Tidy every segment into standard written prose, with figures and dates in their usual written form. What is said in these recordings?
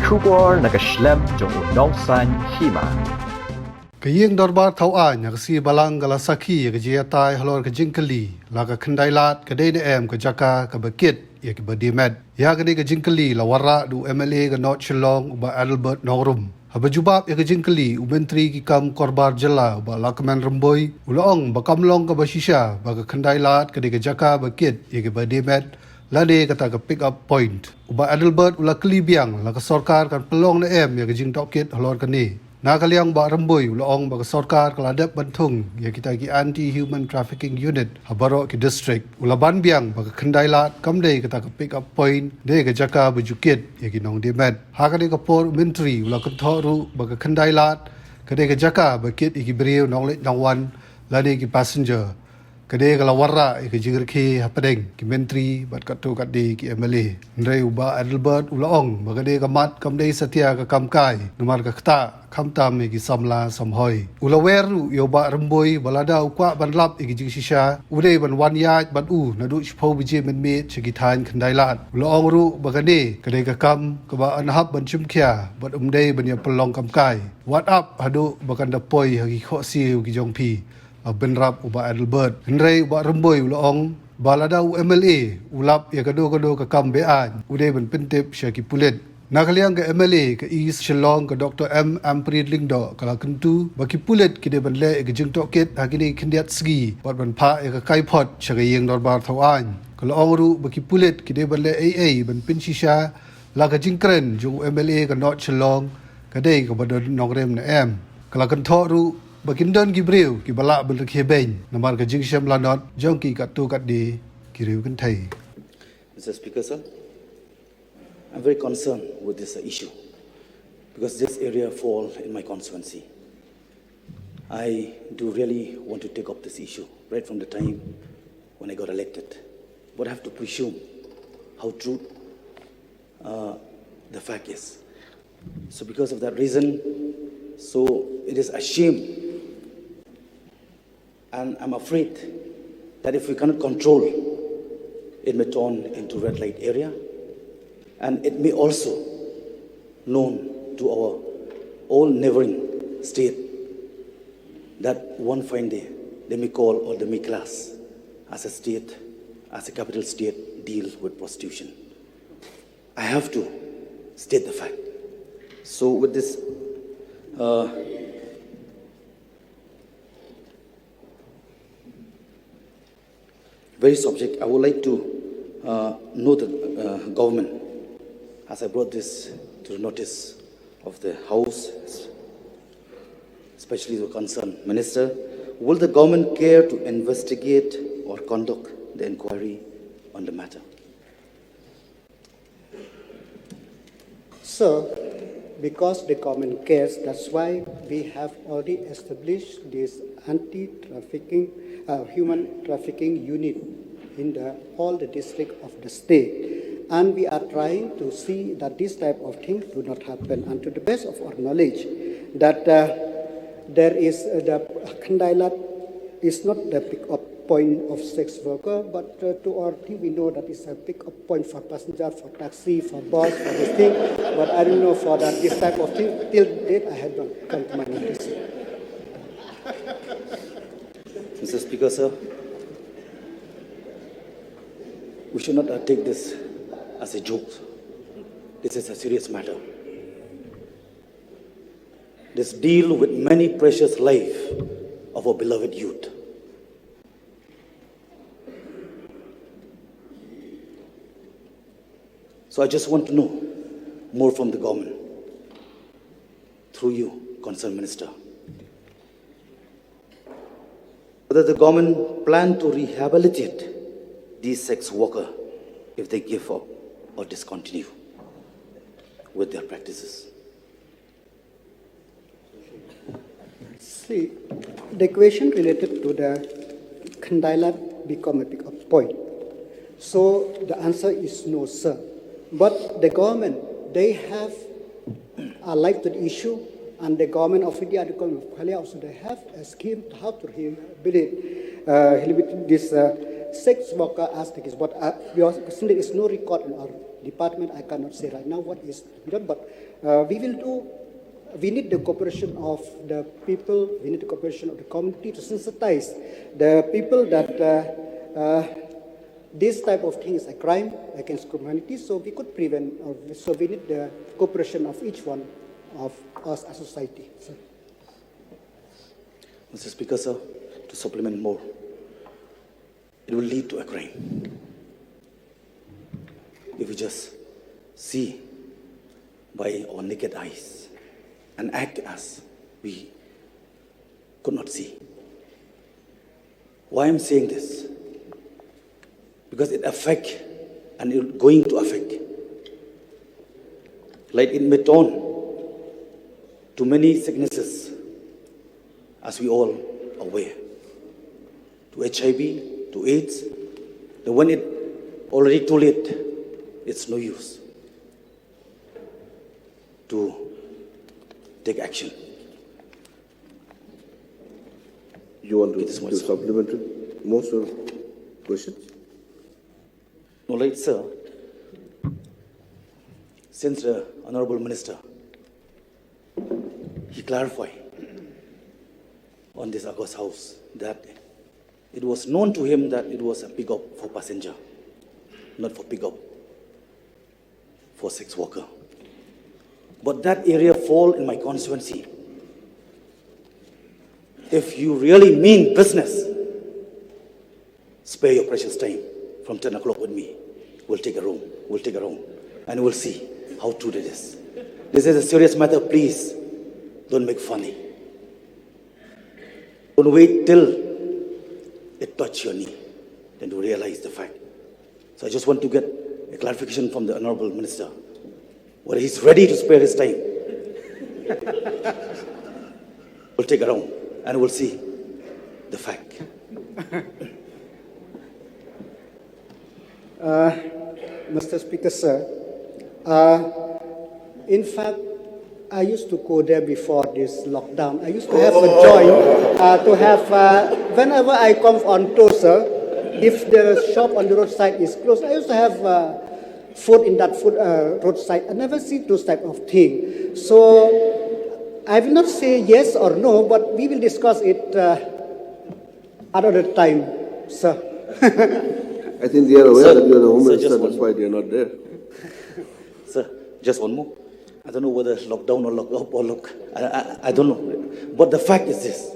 Kubor nakaslem jong unongsan hima. Kaying dorbar tauan yang si balang gala saki ke jia tai halor ke jingkeli la ka khandai lat ke dei em ke jaka ke bekit ya ke badimed ya ke ke jingkeli la wara du MLA ke North Shillong ba Albert Norum habajubab ya ke jingkeli u menteri ki kam korbar jela ba lakman remboi ulong ba kamlong ke basisha ba ke khandai lat ke ke jaka bekit ya ke badimed lade kata ke pick up point uba Adelbert ula kelibiang la ke sorkar kan pelong na em ya ke jing tokit halor ke ni na kaliang ba remboi ulaong ba ke sorkar keladap bantung ya kita ki anti human trafficking unit habaro ki district ula ban biang ba ke kendai lat kamdei kata ke pick up point de ke jaka bejukit ya ki nong demet ha ka de ke por menteri ula ke thoru ba ke kendai lat ke de ke jaka ba kit iki beriu nong let nong wan lade ki passenger Kedai kalau warra ke jingir ke hapadeng ki menteri bat katu kat di ki MLA ndai uba Adelbert ulaong bagade kamat kamdei setia ke kamkai nomor ke kta kamtam ki samla samhoi ulaweru yo ba remboi balada ukwa banlap ki jing shisha udai ban wan yaj ban u nadu chpau bije men me chigi than khandai lat ulaong ru bagade kedai ke kam ke ba anhab ban chimkhia bat umdei ban ya pelong kamkai what up hadu bakan dapoi hagi kho siu ki jongpi benrap uba Adelbert Henry uba remboi ulaong balada u MLA ulap ya kado ke kam bean ude ben pentip syaki pulit nakaliang ke MLA ke East Shillong ke Dr. M. Amprid Lingdo kala kentu baki pulit kide ben le ke jing tokit hakini kendiat segi bat ben pha ya ke kaipot syagayeng dorbar thawan kala ongru baki pulit kide ben le AA ben pinshisha la ke jingkren jung MLA ke North Shillong kadai ke badon nongrem na em kala kenthoru Bakindan Gibril ki balak ben ke ben namar ke jing syam lanot jong ki kat tu kat di ki riu kan thai. Mr. Speaker, sir, I'm very concerned with this issue because this area falls in my constituency. I do really want to take up this issue right from the time when I got elected, but I have to presume how true the fact is. So because of that reason, so it is a shame. And I'm afraid that if we cannot control, it may turn into red light area, and it may also known to our all neighboring state that one fine day they may call or they may class as a state, as a capital state deal with prostitution. I have to state the fact. So with this very subject, I would like to know the government, as I brought this to the notice of the House, especially the concerned minister, will the government care to investigate or conduct the inquiry on the matter? Sir, because the government cares, that's why we have already established this anti-trafficking, human trafficking unit in all the districts of the state. And we are trying to see that this type of thing do not happen. And to the best of our knowledge, that there is the Khandai Lat is not the pick-up point of sex worker, but to our team we know that it's a pick-up point for passenger, for taxi, for bus, for this thing. But I don't know for that this type of thing. Till date, I have not come to my notice. Mr. Speaker, sir, we should not take this as a joke. This is a serious matter. This deal with many precious life of our beloved youth. So I just want to know more from the government, through you, concerned minister, whether the government plan to rehabilitate these sex workers if they give up or discontinue with their practices. See, the question related to the Khandai Lat become a pick-up point. So the answer is no, sir. But the government, they have a light to the issue, and the government of India, the government of Kalia also, they have a scheme to how to rehabilitate this sex worker as the case. But there is no record in our department, I cannot say right now what is to be done, but we will do. We need the cooperation of the people, we need the cooperation of the community to sensitize the people that this type of thing is a crime against humanity, so we could prevent, so we need the cooperation of each one of us as a society. So. Mr. Speaker, sir, to supplement more, it will lead to a crime. If we just see by our naked eyes and act as we could not see. Why I'm saying this? Because it affects and it's going to affect. Like it may turn to many sicknesses, as we all are aware, to HIV, to AIDS. And when it already too late, it's no use to take action. You want to supplement most of questions? No, like, sir, since the Honorable Minister, he clarified on this August House that it was known to him that it was a pick-up for passenger, not for pick-up for sex worker. But that area fall in my constituency. If you really mean business, spare your precious time from 10 o'clock with me. We'll take a room, and we'll see how true it is. This is a serious matter, please. Don't make funny. Don't wait till it touches your knee, then to realize the fact. So I just want to get a clarification from the Honorable Minister, whether he's ready to spare his time. We'll take a round and we'll see the fact. Mr. Speaker, sir, in fact, I used to go there before this lockdown. I used to have a joy to have, whenever I come on tour, sir, if the shop on the roadside is closed, I used to have food in that food roadside. I never see those type of thing. So I will not say yes or no, but we will discuss it another time, sir. I think they are aware Sir, that you are the Home sir, Minister, just that's one- why they are not there. Sir, just one more. I don't know whether lockdown or lock up or lock. I don't know. But the fact is this.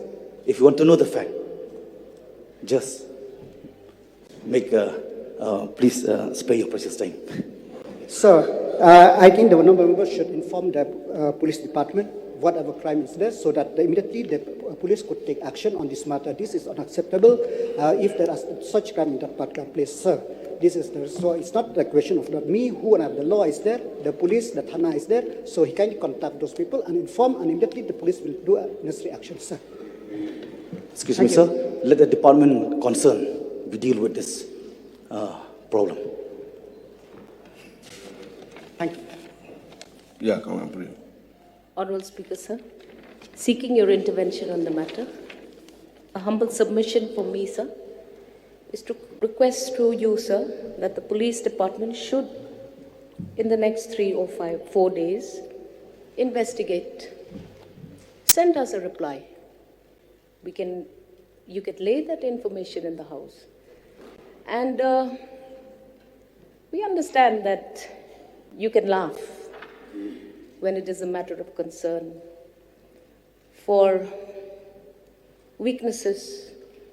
If you want to know the fact, just make please spare your precious time. Sir, I think the honourable member should inform the police department whatever crime is there, so that immediately the police could take action on this matter. This is unacceptable if there are such crime in that particular place, sir. This is the, so it's not the question of not me, who and the law is there, the police, the Thana is there, so he can contact those people and inform, and immediately the police will do necessary action, sir. Excuse me, sir. Let the department concerned we deal with this problem. Thank you. Yeah, come on, please. Honorable Speaker, sir, seeking your intervention on the matter, a humble submission for me, sir, is to request through you, sir, that the police department should, in the next 3 or 4 days, investigate. Send us a reply. You can lay that information in the House. And we understand that you can laugh when it is a matter of concern for weaknesses,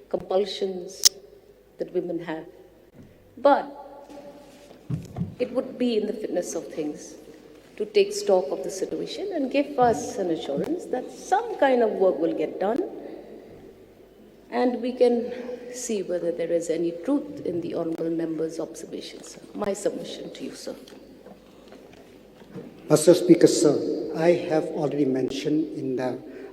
compulsions that women have. But it would be in the fitness of things to take stock of the situation and give us an assurance that some kind of work will get done and we can see whether there is any truth in the honourable member's observations. My submission to you, sir. Mr. Speaker, sir, I have already mentioned in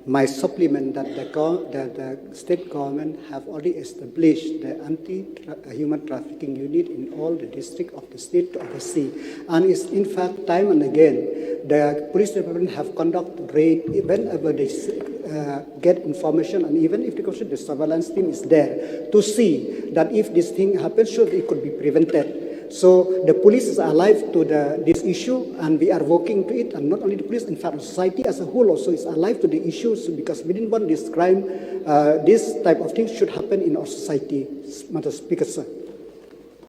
my supplement that the state government have already established the anti-human trafficking unit in all the districts of the state to oversee. And it's in fact time and again, the police department have conducted raid whenever they get information, and even if the surveillance team is there to see that if this thing happens, sure it could be prevented. So the police is alive to this issue, and we are working to it. And not only the police, in fact, society as a whole also is alive to the issues, because we didn't want this crime, this type of things should happen in our society, Madam Speaker, sir.